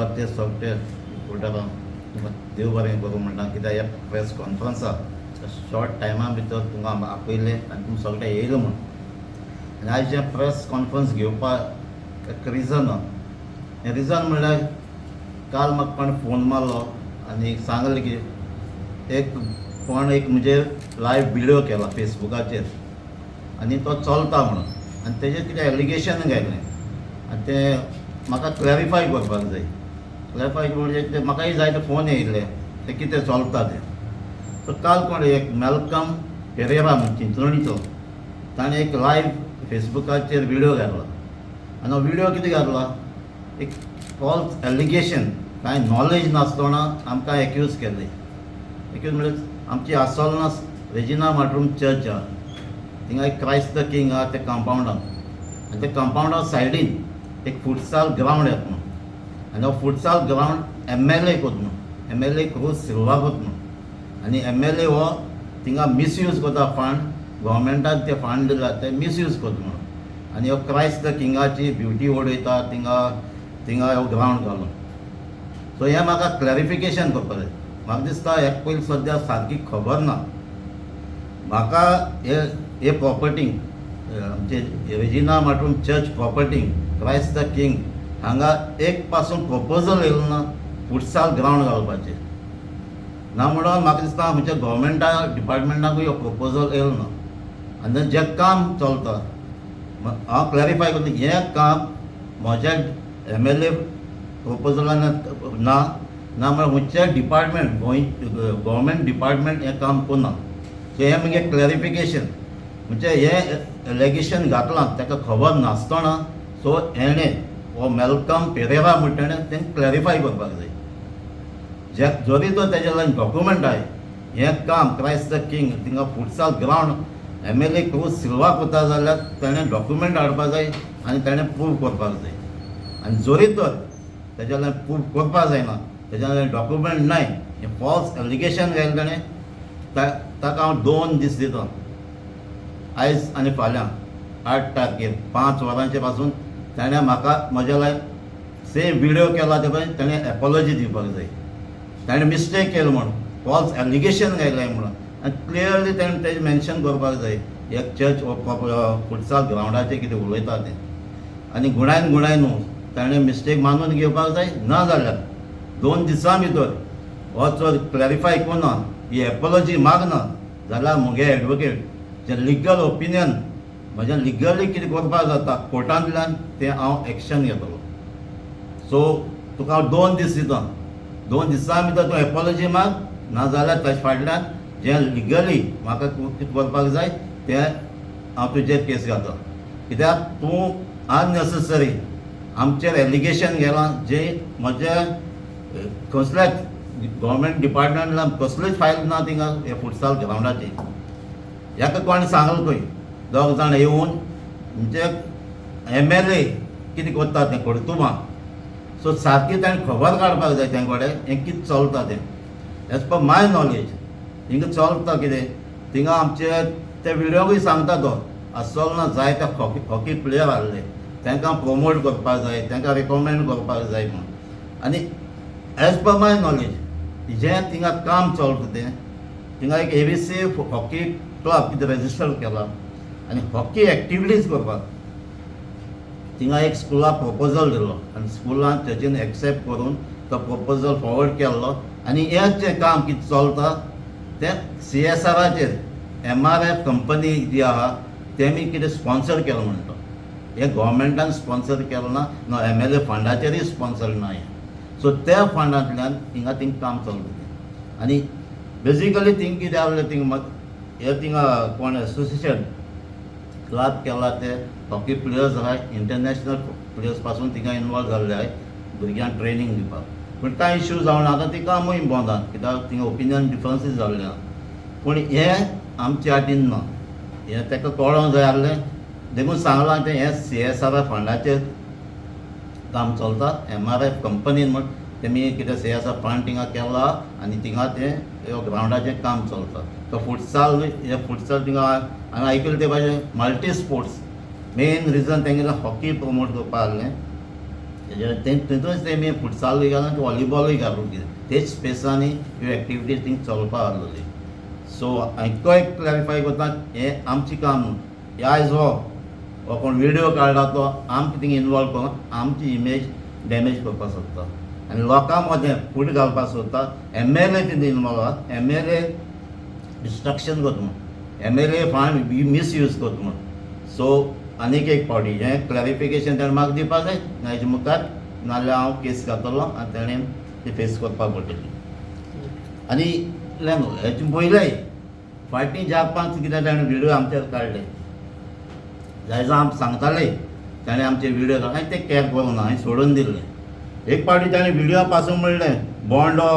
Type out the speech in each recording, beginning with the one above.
वता ते सोगटे फुडारां तुमकां देव बरें करूं म्हणटा कित्याक ह्या प्रेस कॉन्फरन्साक शॉर्ट टायमा भितर तुमकां आपयलें आनी तुमी सोगळे येयले म्हूण. आनी आयज जें प्रेस कॉन्फरन्स घेवपाक एक रिजन हें रिजन म्हणल्यार काल म्हाका कोणें फोन मारलो आनी सांगलें की एक म्हणजे लायव्ह विडियो केला फेसबुकाचेर आनी तो चलता म्हणून आनी तेजेर कितें एलिगेशन घायलें आनी तें म्हाका क्लॅरिफाय करपाक जाय. क्लॅरिफाय म्हणजे ते म्हाकाय जायते फोन येयले ते कितें चलता तें. सो काल कोण एक मेलकम पेरेरा म्हणून चिंचोणीचो ताणें एक लायव्ह फेसबुकाचेर विडियो घातला आनी हो विडियो कितें घातला एक फॉल्स एलिगेशन कांय नॉलेज नासतना आमकां एक्यूज केल्लें. एक्यूज म्हणजे आमची आसोलनास रेजिना मार्टूम चर्च आहा थिंगा एक क्रायस्ट द किंग आहा त्या कंपावंडान आनी त्या कंपावंडा सायडीन एक फुटसाल ग्रावंड येता म्हणून आनी हो फुटसाल ग्रावंड MLA कोत म्हणून MLA क्रूज सिल्वा कोत म्हणून आनी MLA हो थिंगा मिसयूज कोता फंड गव्हर्मेंटान ते फंड दिला ते मिसयूज कोता म्हणून आनी हो क्रायस्ट द किंगाची ब्युटी उडयता थिंगा हो ग्रावंड घालून. सो हें म्हाका क्लॅरिफिकेशन करपाक जाय. म्हाका दिसता हेका पयलीं सद्या सारकी खबर ना. म्हाका हे प्रॉपर्टींग आमचे रेजिना मार्टूम चर्च प्रॉपर्टींग क्रायस्ट द किंग हांगा एक पासून प्रपोजल येयलो ना फुटसाल ग्रावंड घालपाचें ना म्हणून म्हाका दिसता म्हणजे गव्हर्मेंटा डिपार्टमेंटाकूय हो प्रपोजल येयलो ना. आनी जें काम चलता हांव क्लॅरिफाय करता हें काम म्हज्या MLA प्रपोजलान ना म्हळ्यार खंयचें डिपार्टमेंट गव्हर्मेंट डिपार्टमेंट हें काम करना. सो हें म्हगे क्लॅरिफिकेशन म्हणजे हें एलिगेशन घातलां ताका खबर नासतना सो हेणें हो मेलकम पेरेरा म्हणटा तें क्लॅरिफाय करपाक जाय. जरी तो तेजे लायन डॉक्युमेंट आहाय हें काम क्रायस्ट द किंग थिंगा फुटसाल ग्रावंड MLA क्रूज सिल्वा कोता जाल्यार ताणें डॉक्युमेंट हाडपाक जाय आनी ताणें प्रूव करपाक जाय. आनी जरी तर तेज्या लायन प्रूव करपाक जायना तेज्या लायन डॉक्युमेंट नाय हें फॉल्स एलिगेशन घायलें ताणें ताका हांव 2 दीस दितां आयज आनी फाल्यां 8 तारखेर 5 वरांचे पासून ताणें म्हाका म्हज्या लायन सेम विडियो केला ते पळय ताणें एपॉलॉजी दिवपाक जाय. ताणें मिस्टेक केलो म्हणून फॉल्स एलिगेशन घायलें म्हणून आनी क्लियरली ताणें तेजें मेन्शन करपाक जाय एक चर्च फुटसाल ग्रावंडाचेर कितें उलयता तें आनी गुणाय न्हू ताणें मिस्टेक मानून घेवपाक जाय ना जाल्यार 2 दिसां भितर हो जर क्लॅरिफाय करना ही एपॉलॉजी मागना जाल्यार म्हगे एडवोकेट जें लिगल ओपिनियन म्हजें लिगली कितें करपाक जाता कोर्टांतल्यान तें हांव एक्शन घेतलो. सो तुका हांव 2 दीस दितां 2 दिसां भितर तूं एपॉलॉजी माग ना जाल्यार ताचे फाटल्यान जें लिगली म्हाका कितें करपाक जाय तें हांव तुजेर केस घालतां. कित्याक तूं अननेसेसरी आमचेर एलिगेशन गेलां जें म्हजें कसलेंच गव्हर्मेंट डिपार्टमेंटान कसलीच फायल ना थिंगा हे फुटसाल ग्रावंडाची. हेका कोणें सांगलें खंय 2 जाण येवन म्हणजे MLA कितें करता तें कोर्तुमा. सो सारकी ताणें खबर काडपाक जाय तें कडेन हें कितें चलता तें. एज पर माय नॉलेज हिंगा चलता कितें थिंगा आमचे ते विडियोकूय सांगता तो आसोलना जायते हॉकी प्लेयर आहले तांकां प्रमोट करपाक जाय तांकां रिकमेंड करपाक जाय म्हणून. आनी एज पर माय नॉलेज जें थिंगा काम चलता तें थिंगा एक ABC हॉकी क्लब कितें रेजिस्टर केला आनी हॉकी एक्टिविटीज करपाक थिंगा एक स्कुलाक प्रपोजल दिलो आनी स्कुलान तेजेन एक्सेप्ट करून तो प्रपोजल फॉवर्ड केल्लो आनी हें जें काम कितें चलता तें CSRचेर MRF कंपनी जी आहा तेमी कितें स्पॉन्सर केलो म्हणटा. हें गव्हर्मेंटान स्पॉन्सर केलो ना MLA फंडाचेरूय स्पॉन्सर ना हें. सो त्या फंडांतल्यान हिंगा काम चलता तें. आनी बेजिकली थिंग कितें आहलें हे थिंगा कोण एसोसिएशन क्लब केला ते हॉकी प्लेयर्स आहाय इंटरनॅशनल प्लेयर्स पासून थिंगा इनवॉल्व जाल्ले आहाय भुरग्यांक ट्रेनींग दिवपाक. पूण कांय इश्यू जावन आतां ती कामूय बंद आहा कित्याक थिंगा ओपिनियन डिफरन्सीस जाल्ले आहा. पूण हें आमचे वाटेन ना हें ताका कळोंक जाय आहलें देखून सांगलां तें हें CSR फंडाचेर काम चलता MRF कंपनीन म्हण तेमी कितें CSR फंड थिंगा केला आनी थिंगा तें ग्रावंडाचें काम चलता. तो फुटसाल थिंगा हांवें आयकलें ते भाशेन मल्टी स्पोर्ट्स मेन रिजन तेंगेलें हॉकी प्रमोट करपा आहलें तितूंच तेमी फुटसालूय घालून वॉलीबॉलूय घालून तेच स्पेसांनी ह्यो एक्टिविटीज थिंग चलपा आहलोली. सो हांवें तो एक क्लॅरिफाय करता हें आमचें काम न्हू. हे आयज हो कोण व्हिडिओ काडला तो आमकां थिंग इनवॉल्व करून आमची इमेज डॅमेज करपाक सोदता आनी लोकांक मदें फूट घालपाक सोदता. MLA तितून इनवॉल्व आहा. MLA डिस्ट्रक्शन करता म्हूण, MLA फंड मिसयूज करता म्हूण. सो आनीक एक फावटी हें क्लॅरिफिकेशन ताणें म्हाका दिवपाक जाय हाजे मुखार, नाजाल्यार हांव केस घातलो आनी ताणें ती फेस करपाक पडटली. आनी इतलें न्हू, हेचे पयलेंय फाटीं 4-5 कितें ताणें व्हिडिओ आमचेर काडले जाय जाल्यार आमकां सांगताले ताणें आमचे व्हिडिओ काडले. हांवें ते कॅर करूं ना, हांवें सोडून दिल्लें. एक फावटी ताणें व्हिडिओ पासून म्हणलें बोंडो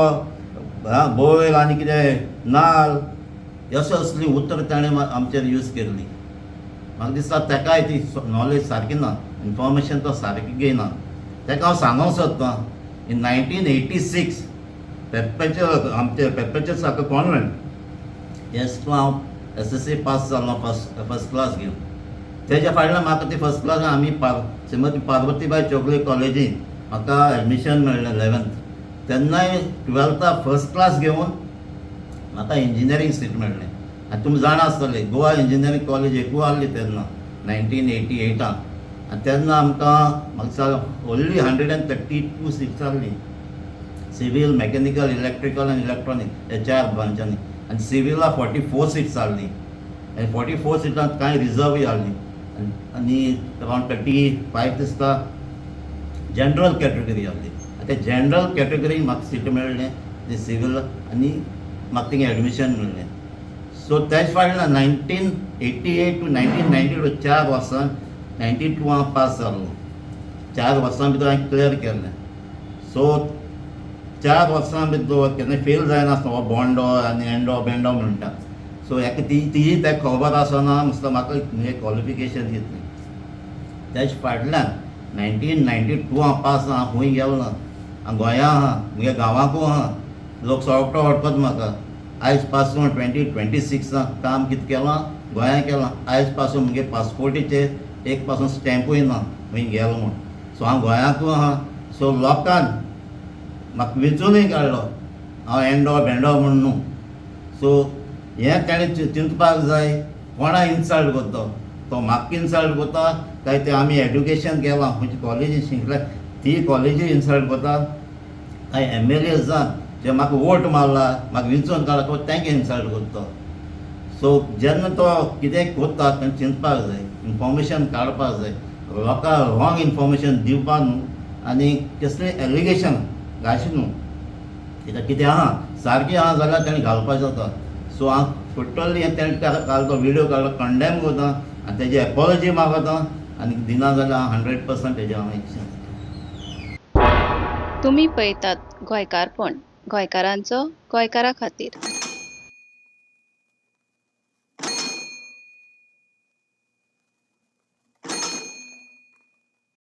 बैल आनी कितें नाल अशें असली उतर ताणें आमचेर यूज केल्ली. म्हाका दिसता ताकाय ती नॉलेज सारकी ना, इन्फॉर्मेशन तो सारकी घेयना. ताका हांव सांगूंक सोदतां इन 1986 आमचे पेप्पेचर सारको कॉन्वेंट हें हांव SSC पास जालो फर्स्ट क्लास घेवन. तेज्या फाटल्यान म्हाका ती फर्स्ट क्लास आमी श्रीमती पार्वतीबाई चौगले कॉलेजीन म्हाका एडमिशन मेळ्ळें 11th. तेन्नाय 12th फर्स्ट क्लास घेवन म्हाका इंजिनियरींग सीट मेळ्ळें. आनी तुमी जाणा आसतले गोवा इंजिनियरींग कॉलेज एकू आहली तेन्ना 1988. आनी तेन्ना आमकां म्हाका ओन्ली 132 सीट्स आहली. सिवील, मॅकॅनिकल, इलेक्ट्रिकल आनी इलेक्ट्रॉनीक हे 4 ब्रांचांनी. आनी सिविला 44 सीट्स आहली. आनी 44 सीटांत कांय रिजर्वूय आहली. आनी अरावंड 35 दिसता जनरल कॅटेगरी आहली. ते जनरल कॅटेगरीन म्हाका सीट मेळ्ळें ती सिवील आनी म्हाका थिंगा एडमिशन मेळ्ळें. सो तेच फाटल्यान 1988 to 1992 4 वर्सां 92 हांव पास जालो. 4 वर्सां भितर हांवें क्लियर केलें. सो 4 वर्सां भितर केन्ना फेल जायनासलो हो बोंडो आनी एंडो बेंडो म्हणटा. सो हेका तिजी ताका खबर आसना दिसता म्हाका हें क्वॉलिफिकेशन दितली. तेच फाटल्यान 1992 हांव पास हांव खंय गेलो ना. हांव गोंया आहा, म्हज्या गांवांकू आहा. लोक सोगटो व्हरतात म्हाका. आयज पासून 2026 काम कितें केलां गोंया केलां. आयज पासून म्हगे पासपोर्टीचेर एक पासून स्टॅम्पूय ना खंय गेलो म्हूण. सो हांव गोंयाकू आहा. सो लोकांन म्हाका वेंचूनय काडलो हांव एंडो बेंडो म्हूण न्हू. सो हें ताणें चिंतपाक जाय कोणा इन्सल्ट करता. तो म्हाका इन्सल्ट करता काय ते आमी एड्युकेशन केलां खंयची कॉलेजीन शिकल्या ती कॉलेजी इन्सल्ट करता काय MLA जावन जे म्हाका वोट मारला म्हाका वेंचून काडला तो तांकां इन्सल्ट करता. सो जेन्ना तो कितें करता तेन्ना चिंतपाक जाय, इन्फॉर्मेशन काडपाक जाय, लोकांक रॉंग इन्फॉर्मेशन दिवपाक न्हू. आनी कसलें एलिगेशन घालची न्हू. कितें आहा सारकी आहा जाल्यार ताणें घालपाक जाता. सो हांव टोटली हें ताणें काल तो व्हिडिओ काडलो कंडेम करता आनी तेजी एपॉलॉजी मागता आनी दिना जाल्यार हांव 100% तेजें हांव एक्शन घेता. तुम्ही पळयतात गोंयकारपण, गोंयकारांचो गोंयकारा खातीर.